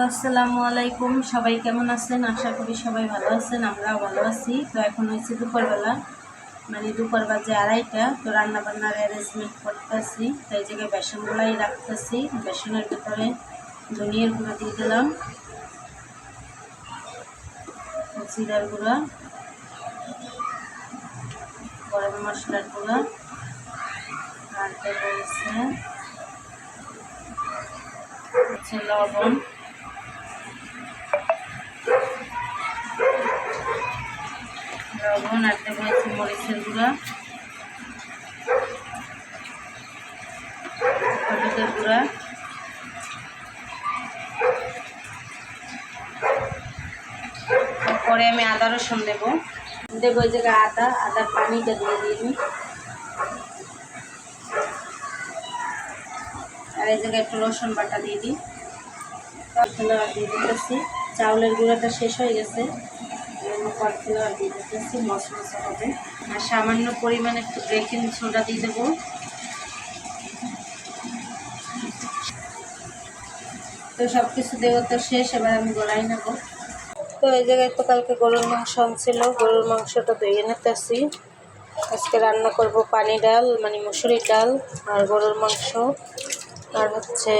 আসসালামু আলাইকুম। সবাই কেমন আছেন? আশা করি সবাই ভালো আছেন, আমরাও ভালো আছি। তো এখন হচ্ছে দুপুরবেলা, মানে দুপুর বাজে 2:30। তো রান্নাবান্নার অ্যারেঞ্জমেন্ট করতেছি। তো এই জায়গায় বেসনগুলাই রাখতেছি। বেসনের ভিতরে ধনিয়ার গুঁড়ো দিয়ে দিলাম, জিরার গুঁড়া, গরম মশলার গুঁড়া, আর দেবো হচ্ছে লবণ, আর দেবো হচ্ছে মরিচের গুঁড়া, হলুদের গুঁড়া, পরে আমি আদা রসুন দেবো ওই জায়গায় আদার পানিটা দিয়ে দিই। আর এই জায়গায় একটু রসুন বাটা দিয়ে দিই। কর্নফ্লাওয়ার দিয়ে দিতেছি। চাউলের গুঁড়োটা শেষ হয়ে গেছে, কর্নফ্লাওয়ার দিয়ে দিতেছি, মশমশা হবে। আর সামান্য পরিমাণে একটু বেকিং সোডা দিয়ে দেবো। তো সব কিছু দেওয়া তো শেষ, এবার আমি গলাই নেবো। তো এই জায়গায় তো কালকে গরুর মাংস আনছিল, গরুর মাংসটা ধুয়ে নিতেছি। আজকে রান্না করব পানি ডাল, মানে মুসুরির ডাল, আর গরুর মাংস, আর হচ্ছে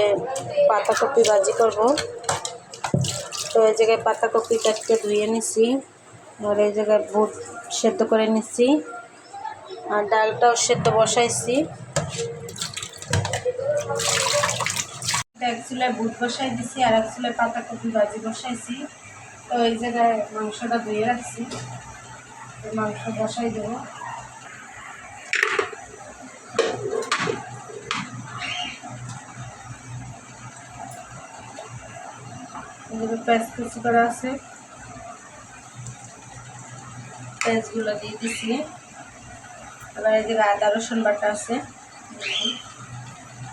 পাতাকপি ভাজি করব। তো এই জায়গায় পাতাকপি কাটতে ধুয়ে নিছি, আর এই জায়গায় বুট সেদ্ধ করে নিচ্ছি, আর ডালটাও সেদ্ধ বসাইছি। এক চুলায় বুট বসাই দিছি, আর এক চুলায় পাতাকপি ভাজি বসাইছি। তো এই জায়গায় মাংসটা ধুয়ে রাখছি, মাংস বসাই দেবো। এগুলো পেঁয়াজ কুচি করা আছে, পেঁয়াজগুলো দিয়ে দিচ্ছি। আবার এই জায়গায় আদা রসুন বাটা আছে,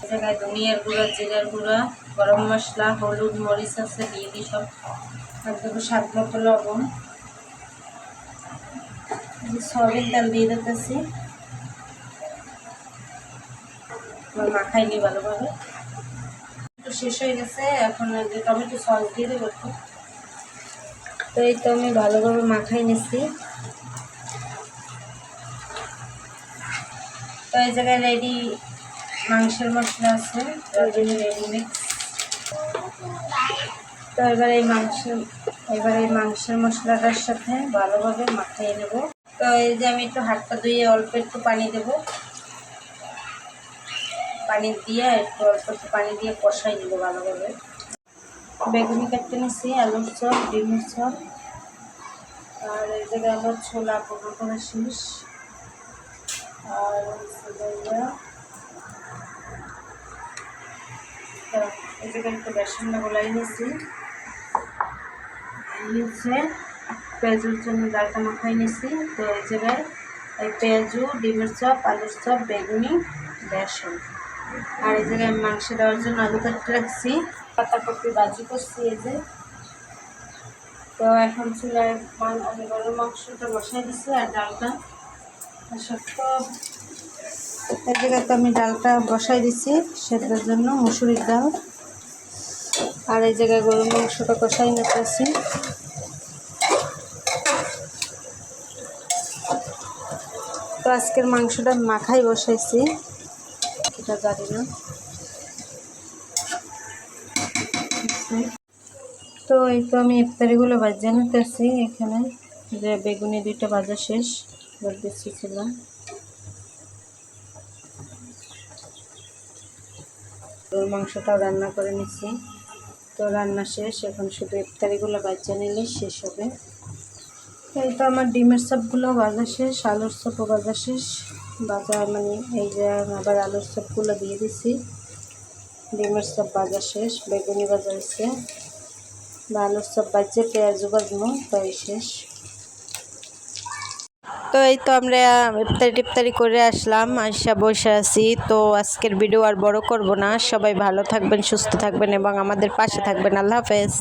এই জায়গায় ধনিয়ার গুঁড়া, জিরার গুঁড়া, গরম মশলা, হলুদ, মরিচ আছে, দিয়ে দিই সব। আর দেবো স্বাদ মতো লবণ। সয়াবিন তেল দিয়ে দিতেছি, মাখাই নিই ভালোভাবে। একটু শেষ হয়ে গেছে, এখন টমেটো সস দিয়ে দেবো একটু। তো এই তো আমি ভালোভাবে মাখাই নিচ্ছি। তো এই জায়গায় রেডি মাংসের মশলা আছে, রেডি মিক্স। তো এবার এই মাংসের মশলাটার সাথে ভালোভাবে মাখিয়ে নেব। তো এই যে আমি একটু হাতটা ধুয়ে অল্প একটু পানি দেব, পানি দিয়ে অল্প একটু পানি দিয়ে কষাই নেব ভালোভাবে। বেগুনি কাটতে নিচ্ছি, আলুর চপ, ডিমের চপ, আর এই জায়গায় আমার ছোলা পনেরো করে শেষ। আর এই জায়গায় একটু বেসনটা গোলাই নিচ্ছি, পেঁয়াজুর জন্য ডালটা মাখাই নিচ্ছি। তো এই জায়গায় এই পেঁয়াজু, ডিমের চপ, আলুর চপ, বেগুনি, বেসন। আর এই জায়গায় মাংস দেওয়ার জন্য আলু কাটতে রাখছি, পাতাকপি ভাজি করছি এই যে। তো এখন চুলায় আমি গরুর মাংসটা বসাই দিচ্ছি, আর ডালটা তো এই জায়গায় তো আমি ডালটা বসাই দিচ্ছি সেটার জন্য, মুসুরির ডাল। আর এই জায়গায় গরুর মাংসটা কষাই নিতেছি। তো আজকের মাংসটা মাখাই বসাইছি, এটা জানি না। তো এই তো আমি ইফতারিগুলো ভাজা নিতেছি। এখানে যে বেগুনি দুইটা ভাজা শেষ, বেশি ছিলাম। মাংসটাও রান্না করে নিচ্ছি। তো রান্না শেষ, এখন শুধু ইফতারিগুলো ভাজা নিলেই শেষ হবে। এই তো আমার ডিমের চপগুলো ভাজা শেষ, আলুর চপও ভাজা শেষ। মানে এই যে আবার আলুর চপগুলো দিয়ে দিছি। ডিমের চপ ভাজা শেষ, বেগুনি ভাজা হয়েছে, আলুর চপ ভাজছে, পেঁয়াজও ভাজবো, তাই শেষ। তো এই তো আমরা ইফতারি করে আসলাম, আইসা বসে আছি। তো আজকের ভিডিও আর বড় করব না। সবাই ভালো থাকবেন, সুস্থ থাকবেন এবং আমাদের পাশে থাকবেন। আল্লাহ হাফেজ।